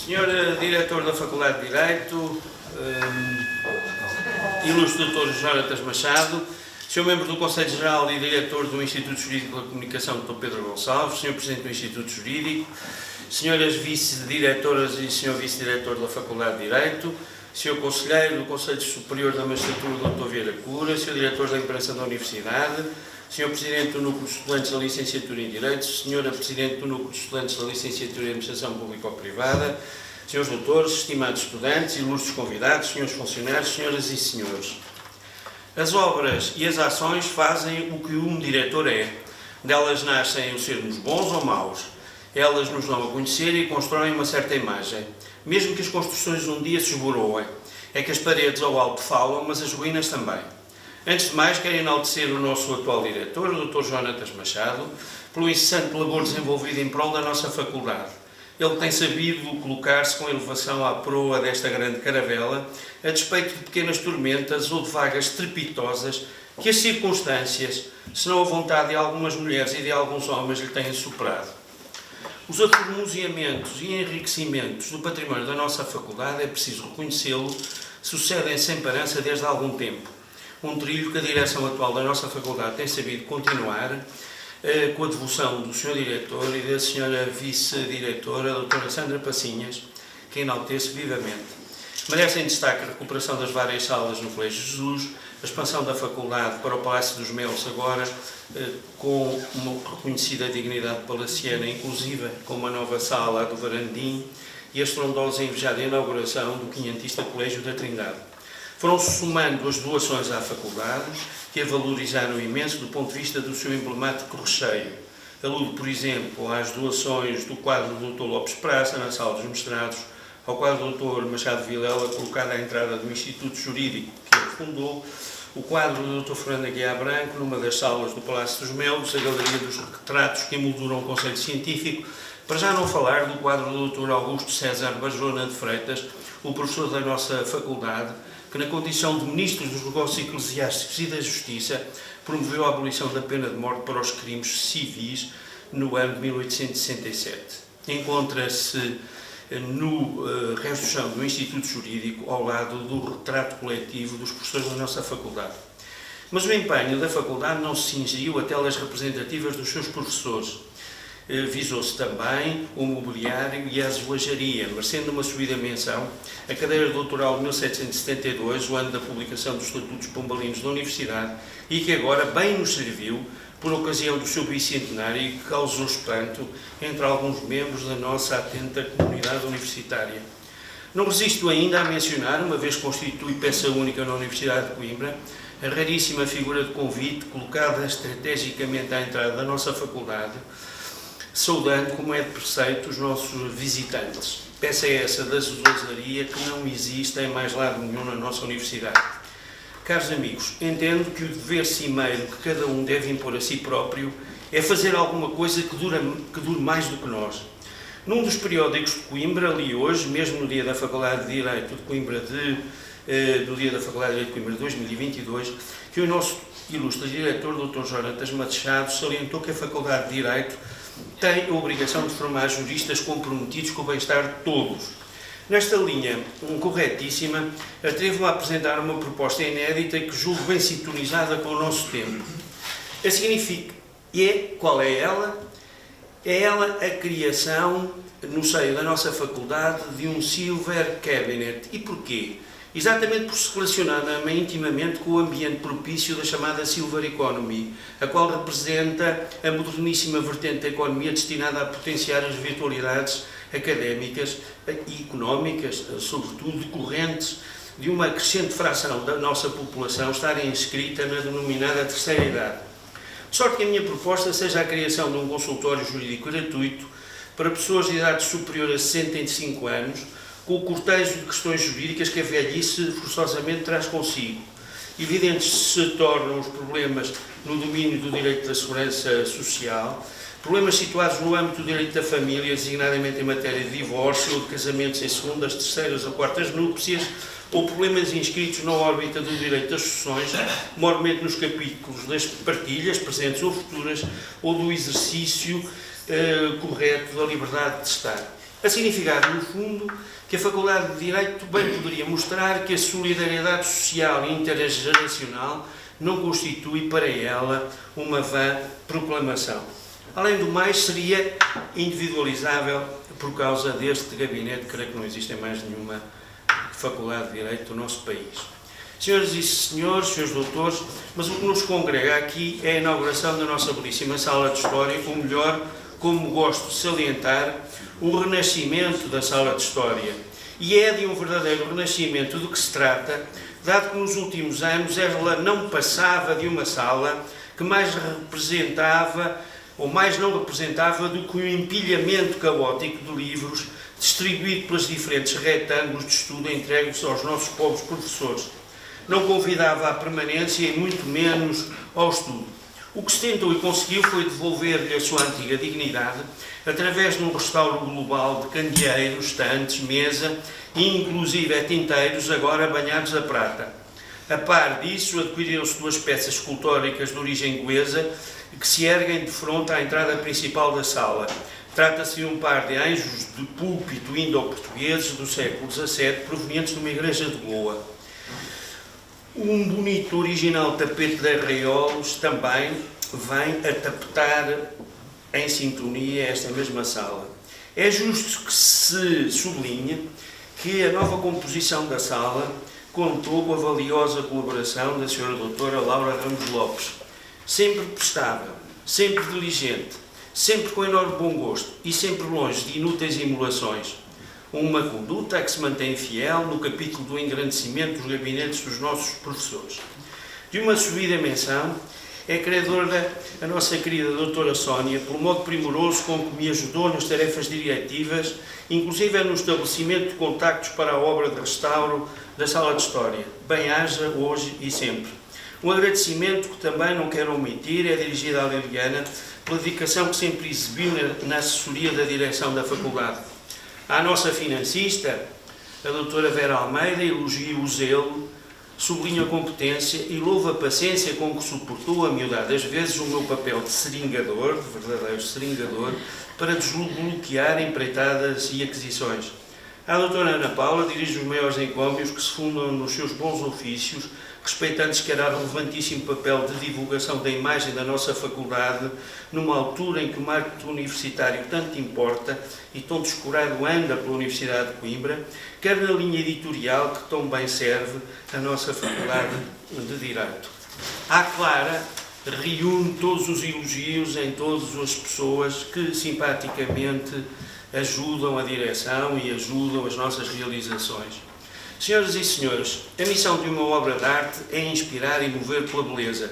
Senhor Diretor da Faculdade de Direito, ilustre Dr. Jonatas Machado, Sr. Membro do Conselho Geral e Diretor do Instituto Jurídico da Comunicação, Dr. Pedro Gonçalves, Sr. Presidente do Instituto Jurídico, Senhoras Vice-Diretoras e Sr. Vice-Diretor da Faculdade de Direito, Sr. Conselheiro do Conselho Superior da Magistratura, Dr. Vieira Cura, Sr. Diretor da Imprensa da Universidade, Sr. Presidente do Núcleo de Estudantes da Licenciatura em Direito, Sra. Presidente do Núcleo de Estudantes da Licenciatura em Administração Pública ou Privada, Srs. Doutores, estimados estudantes, ilustres convidados, Srs. Funcionários, Senhoras e Senhores. As obras e as ações fazem o que um diretor é. Delas nascem o sermos bons ou maus. Elas nos dão a conhecer e constroem uma certa imagem. Mesmo que as construções um dia se esboroem, é que as paredes ao alto falam, mas as ruínas também. Antes de mais, quero enaltecer o nosso atual diretor, o Dr. Jonatas Machado, pelo incessante labor desenvolvido em prol da nossa faculdade. Ele tem sabido colocar-se com elevação à proa desta grande caravela, a despeito de pequenas tormentas ou de vagas estrepitosas que as circunstâncias, se não a vontade de algumas mulheres e de alguns homens, lhe têm superado. Os aformoseamentos e enriquecimentos do património da nossa faculdade, é preciso reconhecê-lo, sucedem sem parança desde há algum tempo. Um trilho que a direção atual da nossa faculdade tem sabido continuar com a devoção do Sr. Diretor e da Sra. Vice-Diretora, a Dra. Sandra Passinhas, que enalteço vivamente. Merecem destaque a recuperação das várias salas no Colégio Jesus, a expansão da faculdade para o Palácio dos Melos agora, com uma reconhecida dignidade palaciana, inclusive com uma nova sala do Varandim, e a estrondosa e invejada inauguração do quinhentista Colégio da Trindade. Foram-se somando as doações à faculdade, que a valorizaram imenso do ponto de vista do seu emblemático recheio. Aludo, por exemplo, às doações do quadro do Dr. Lopes Praça, na Sala dos Mestrados, ao quadro do Dr. Machado Vilela, colocado à entrada do Instituto Jurídico que ele fundou, o quadro do Dr. Fernando Aguiar Branco, numa das salas do Palácio dos Melos, a Galeria dos Retratos que emolduram o conceito científico, para já não falar do quadro do Dr. Augusto César Bajona de Freitas, o professor da nossa faculdade, que na condição de Ministro dos Negócios Eclesiásticos e da Justiça promoveu a abolição da pena de morte para os crimes civis no ano de 1867. Encontra-se no resto do chão do Instituto Jurídico, ao lado do retrato coletivo dos professores da nossa faculdade. Mas o empenho da faculdade não se cingiu a telas representativas dos seus professores. Visou-se também o mobiliário e a azulejaria, merecendo uma subida menção a cadeira doutoral de 1772, o ano da publicação dos Estatutos Pombalinos da Universidade, e que agora bem nos serviu por ocasião do seu bicentenário e que causou espanto entre alguns membros da nossa atenta comunidade universitária. Não resisto ainda a mencionar, uma vez constitui peça única na Universidade de Coimbra, a raríssima figura de convite colocada estrategicamente à entrada da nossa faculdade, saudando, como é de preceito, os nossos visitantes. Peça essa da azulejaria que não existe em mais lado nenhum na nossa universidade. Caros amigos, entendo que o dever cimeiro que cada um deve impor a si próprio é fazer alguma coisa que dure mais do que nós. Num dos periódicos de Coimbra, li hoje, mesmo no dia da Faculdade de Direito de Coimbra do dia da Faculdade de Direito de Coimbra de 2022, que o nosso ilustre diretor, Dr. Jonatas Machado, salientou que a Faculdade de Direito tem a obrigação de formar juristas comprometidos com o bem-estar de todos. Nesta linha corretíssima, atrevo-me a apresentar uma proposta inédita que julgo bem sintonizada com o nosso tempo. Qual é ela? É ela a criação, no seio da nossa faculdade, de um Silver Cabinet. E porquê? Exatamente por se relacionar intimamente com o ambiente propício da chamada Silver Economy, a qual representa a moderníssima vertente da economia destinada a potenciar as virtualidades académicas e económicas, sobretudo decorrentes de uma crescente fração da nossa população estarem inscrita na denominada terceira idade. De sorte que a minha proposta seja a criação de um consultório jurídico gratuito para pessoas de idade superior a 65 anos, com o cortejo de questões jurídicas que a velhice forçosamente traz consigo. Evidentes se tornam os problemas no domínio do direito da segurança social, problemas situados no âmbito do direito da família, designadamente em matéria de divórcio ou de casamentos em segundas, terceiras ou quartas núpcias, ou problemas inscritos na órbita do direito das sucessões, mormente nos capítulos das partilhas, presentes ou futuras, ou do exercício correto da liberdade de estar. A significar, no fundo, que a Faculdade de Direito bem poderia mostrar que a solidariedade social e intergeracional não constitui para ela uma vã proclamação. Além do mais, seria individualizável por causa deste gabinete. Creio que não existe em mais nenhuma Faculdade de Direito do nosso país. Senhoras e senhores, senhores doutores, mas o que nos congrega aqui é a inauguração da nossa belíssima Sala de História, ou melhor, como gosto de salientar, o renascimento da Sala de História. E é de um verdadeiro renascimento do que se trata, dado que nos últimos anos ela não passava de uma sala que mais representava, ou mais não representava, do que um empilhamento caótico de livros distribuído pelos diferentes retângulos de estudo entregues aos nossos pobres professores. Não convidava à permanência e muito menos ao estudo. O que se tentou e conseguiu foi devolver-lhe a sua antiga dignidade através de um restauro global de candeeiros, estantes, mesa e inclusive tinteiros agora banhados a prata. A par disso, adquiriram-se duas peças escultóricas de origem inglesa que se erguem de fronte à entrada principal da sala. Trata-se de um par de anjos de púlpito indo-portugueses do século XVII, provenientes de uma igreja de Goa. Um bonito original tapete de arraiolos também vem a tapetar em sintonia esta mesma sala. É justo que se sublinhe que a nova composição da sala contou com a valiosa colaboração da Sra. Doutora Laura Ramos Lopes, sempre prestável, sempre diligente, sempre com enorme bom gosto e sempre longe de inúteis emulações. Uma conduta a que se mantém fiel no capítulo do engrandecimento dos gabinetes dos nossos professores. De uma subida menção é credora a nossa querida doutora Sónia, pelo modo primoroso com que me ajudou nas tarefas diretivas, inclusive no estabelecimento de contactos para a obra de restauro da Sala de História. Bem-haja hoje e sempre. Um agradecimento que também não quero omitir é dirigido à Liliana pela dedicação que sempre exibiu na assessoria da direção da Faculdade. À nossa financista, a doutora Vera Almeida, elogia o zelo, sublinha a competência e louva a paciência com que suportou, amiudadas vezes, o meu papel de seringador, de verdadeiro seringador, para desbloquear empreitadas e aquisições. A doutora Ana Paula dirige os maiores encômios que se fundam nos seus bons ofícios, respeitando se calhar o relevantíssimo papel de divulgação da imagem da nossa faculdade, numa altura em que o marketing universitário tanto importa e tão descurado anda pela Universidade de Coimbra, quer na linha editorial que tão bem serve a nossa Faculdade de Direito. A Clara reúne todos os elogios em todas as pessoas que simpaticamente ajudam a direção e ajudam as nossas realizações. Senhoras e senhores, a missão de uma obra de arte é inspirar e mover pela beleza.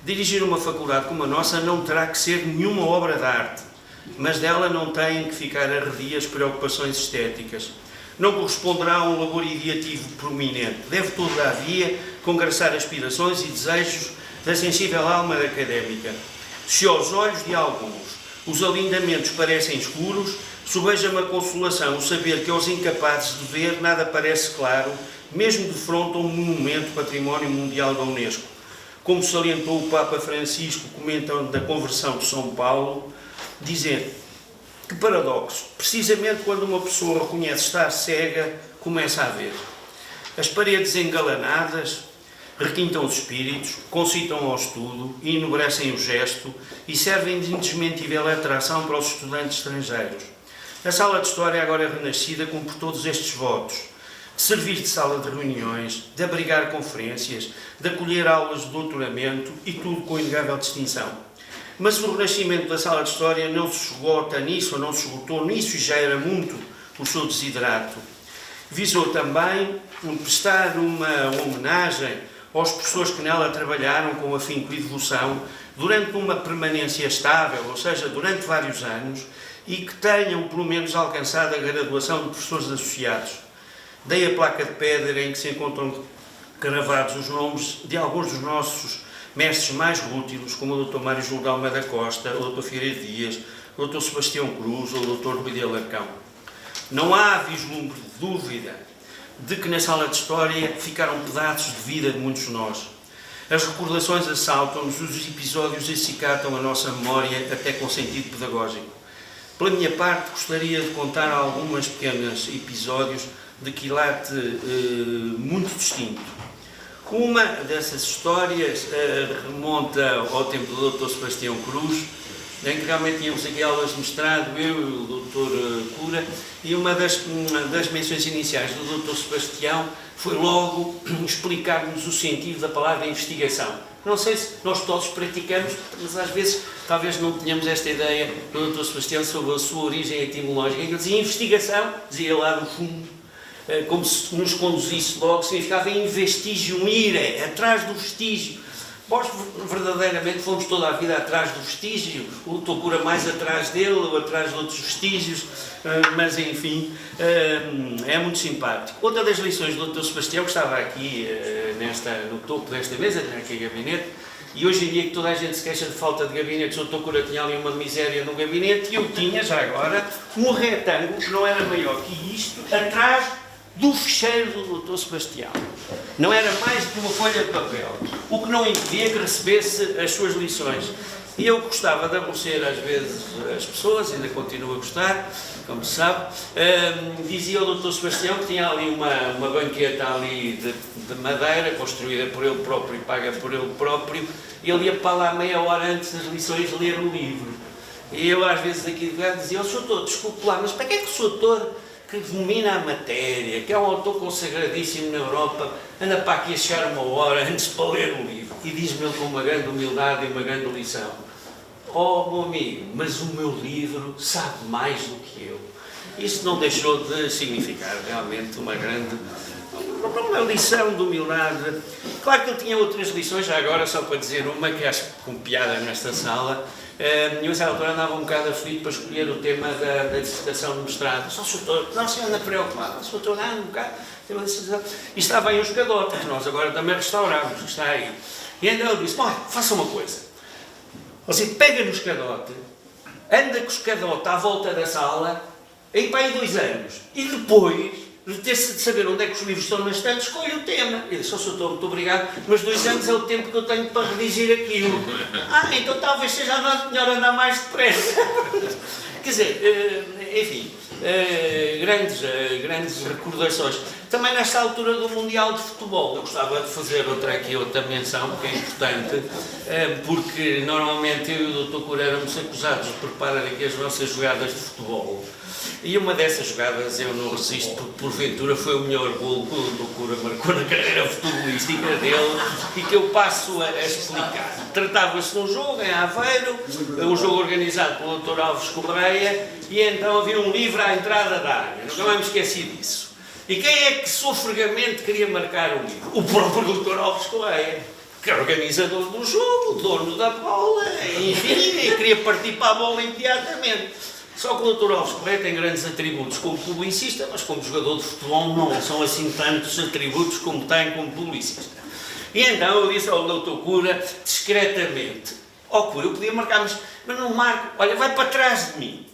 Dirigir uma faculdade como a nossa não terá que ser nenhuma obra de arte, mas dela não têm que ficar arredias preocupações estéticas. Não corresponderá a um labor ideativo prominente. Deve, todavia, congraçar aspirações e desejos da sensível alma académica. Se aos olhos de alguns os alindamentos parecem escuros, sobeja-me a consolação o saber que aos incapazes de ver nada parece claro, mesmo de fronte a um monumento património mundial da Unesco. Como salientou o Papa Francisco comentando da conversão de São Paulo, dizendo: que paradoxo, precisamente quando uma pessoa reconhece estar cega, começa a ver. As paredes engalanadas requintam os espíritos, concitam ao estudo, enobrecem o gesto e servem de indesmentível atração para os estudantes estrangeiros. A Sala de História agora é renascida cumpre todos estes votos: de servir de sala de reuniões, de abrigar conferências, de acolher aulas de doutoramento e tudo com inegável distinção. Mas o renascimento da Sala de História não se esgota nisso, ou não se esgotou nisso, e já era muito o seu desiderato. Visou também prestar uma homenagem aos professores que nela trabalharam com afinco e devoção durante uma permanência estável, ou seja, durante vários anos, e que tenham pelo menos alcançado a graduação de professores associados. Dei a placa de pedra em que se encontram gravados os nomes de alguns dos nossos mestres mais rútilos, como o Dr. Mário Jordão da Costa, o Dr. Figueiredo Dias, o Dr. Sebastião Cruz ou o Dr. Rui de Alarcão. Não há vislumbre de dúvida de que na Sala de História ficaram pedaços de vida de muitos de nós. As recordações assaltam-nos, os episódios acicatam a nossa memória até com sentido pedagógico. Pela minha parte, gostaria de contar alguns pequenos episódios de quilate muito distinto. Uma dessas histórias remonta ao tempo do Dr. Sebastião Cruz, em que realmente tínhamos aqui aulas de mestrado, eu e o Dr. Cura, e uma das menções iniciais do Dr. Sebastião foi logo explicar-nos o sentido da palavra investigação. Não sei se nós todos praticamos, mas às vezes talvez não tenhamos esta ideia do Dr. Sebastião sobre a sua origem etimológica. Ele dizia investigação, dizia lá no fundo, como se nos conduzisse logo, significava investigium ire, atrás do vestígio. Nós verdadeiramente fomos toda a vida atrás do vestígio, o Dr. Cura mais atrás dele, ou atrás de outros vestígios, mas enfim, é muito simpático. Outra das lições do Dr. Sebastião, que estava aqui no topo desta mesa, tinha aqui gabinete, e hoje em dia que toda a gente se queixa de falta de gabinete, o Dr. Cura tinha ali uma miséria no gabinete, e eu tinha, já agora, um retângulo que não era maior que isto, atrás do fecheiro do Dr. Sebastião. Não era mais que uma folha de papel, o que não impedia que recebesse as suas lições. E eu gostava de aborrecer às vezes as pessoas, ainda continuo a gostar, como se sabe. Dizia o Dr. Sebastião que tinha ali uma banqueta ali de madeira, construída por ele próprio e paga por ele próprio, e ele ia para lá meia hora antes das lições ler o livro. E eu às vezes aqui de cá dizia: "Ó, Sr. Doutor, desculpe lá, mas para que é que o Sr. Doutor, que domina a matéria, que é um autor consagradíssimo na Europa, anda para aqui a chegar uma hora antes para ler o livro?" E diz-me ele com uma grande humildade e uma grande lição: "Oh, meu amigo, mas o meu livro sabe mais do que eu." Isso não deixou de significar realmente uma lição de humildade. Claro que ele tinha outras lições, já agora só para dizer uma que acho com piada nesta sala. Eu nessa altura andava um bocado aflito para escolher o tema da dissertação de mestrado. Só o doutor, não se anda preocupado, o doutor anda um bocado, tem uma dissertação. E estava aí os cadotes, que nós agora também restauramos, está aí. E então ele disse: "Olha, faça uma coisa, você pega no escadote, anda com o escadote à volta da sala, aí para aí 2 anos, e depois de ter de saber onde é que os livros estão na estante, escolhe o tema." Eu disse: "Ó, doutor, muito obrigado, mas 2 anos é o tempo que eu tenho para redigir aquilo." Então talvez seja melhor andar mais depressa." Quer dizer, enfim, grandes recordações. Também nesta altura do Mundial de Futebol, eu gostava de fazer outra menção, que é importante, porque normalmente eu e o Dr. Cura éramos acusados de preparar aqui as nossas jogadas de futebol. E uma dessas jogadas, eu não resisto, porque porventura foi o melhor golo que o Dr. Cura marcou na carreira futebolística dele, e que eu passo a explicar. Tratava-se de um jogo em Aveiro, um jogo organizado pelo Dr. Alves Correia, e então havia um livro à entrada da área, nunca mais me esqueci disso. E quem é que sofregamente queria marcar o livro? O próprio Dr. Alves Correia, que é o organizador do jogo, o dono da bola, enfim, e queria partir para a bola imediatamente. Só que o Dr. Alves Correia tem grandes atributos como publicista, mas como jogador de futebol não são assim tantos atributos como tem como publicista. E então eu disse ao Dr. Cura, discretamente: "Ó Cura, eu podia marcar, mas não marco, olha, vai para trás de mim."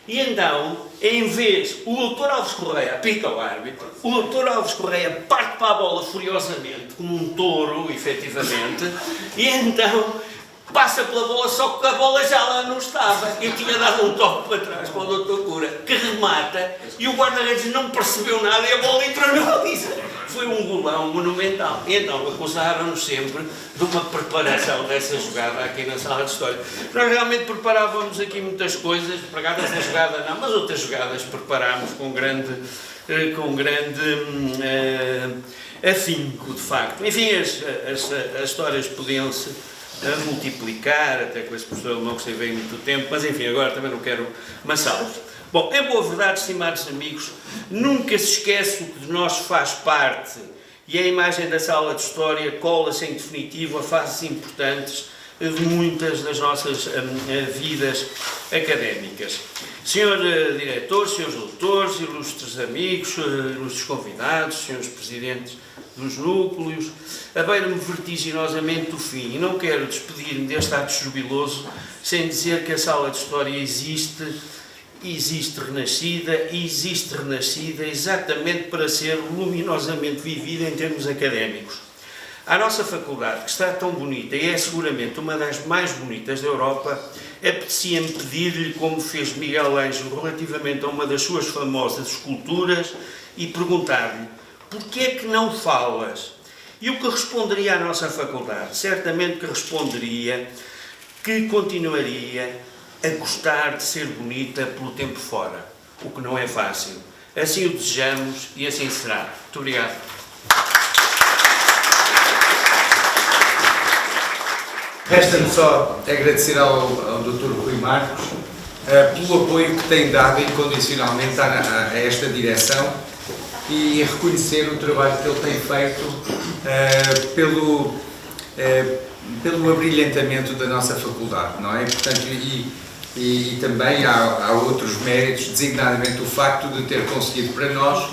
E então, em vez, o Dr. Alves Correia apita o árbitro, o Dr. Alves Correia parte para a bola furiosamente, como um touro, efetivamente, e então passa pela bola, só que a bola já lá não estava. Eu tinha dado um toque para trás para o Dr. Cura, que remata, e o guarda-redes não percebeu nada e a bola entrou na baliza. Foi um golão monumental. E então acusaram-nos sempre de uma preparação dessa jogada aqui na sala de história. Nós realmente preparávamos aqui muitas coisas, por acaso essa jogada não, mas outras jogadas preparámos com grande afinco, de facto. Enfim, as histórias podiam-se multiplicar, até com esse professor alemão que esteve aí muito tempo, mas enfim, agora também não quero maçá-los. Bom, em boa verdade, estimados amigos, nunca se esquece o que de nós faz parte, e a imagem da sala de história cola-se em definitivo a fases importantes de muitas das nossas vidas académicas. Senhor diretor, senhores doutores, ilustres amigos, ilustres convidados, senhores presidentes dos núcleos, abeira-me vertiginosamente o fim, e não quero despedir-me deste ato jubiloso sem dizer que a sala de história existe renascida exatamente para ser luminosamente vivida em termos académicos. à nossa faculdade, que está tão bonita e é seguramente uma das mais bonitas da Europa, apetecia-me pedir-lhe, como fez Miguel Ângelo relativamente a uma das suas famosas esculturas, e perguntar-lhe: porquê é que não falas? E o que responderia à nossa faculdade? Certamente que responderia que continuaria a gostar de ser bonita pelo tempo fora, o que não é fácil. Assim o desejamos e assim será. Muito obrigado. Resta-me só agradecer ao Dr. Rui Marcos pelo apoio que tem dado incondicionalmente a esta direção e reconhecer o trabalho que ele tem feito pelo abrilhantamento da nossa faculdade, não é? Portanto, e também há outros méritos, designadamente o facto de ter conseguido para nós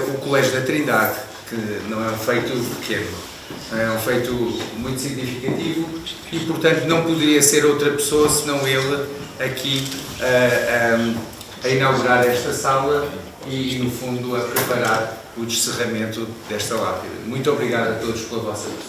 o Colégio da Trindade, que não é um feito pequeno, é um feito muito significativo e, portanto, não poderia ser outra pessoa senão ele aqui a inaugurar esta sala e, no fundo, a preparar o descerramento desta lápide. Muito obrigado a todos pela vossa presença.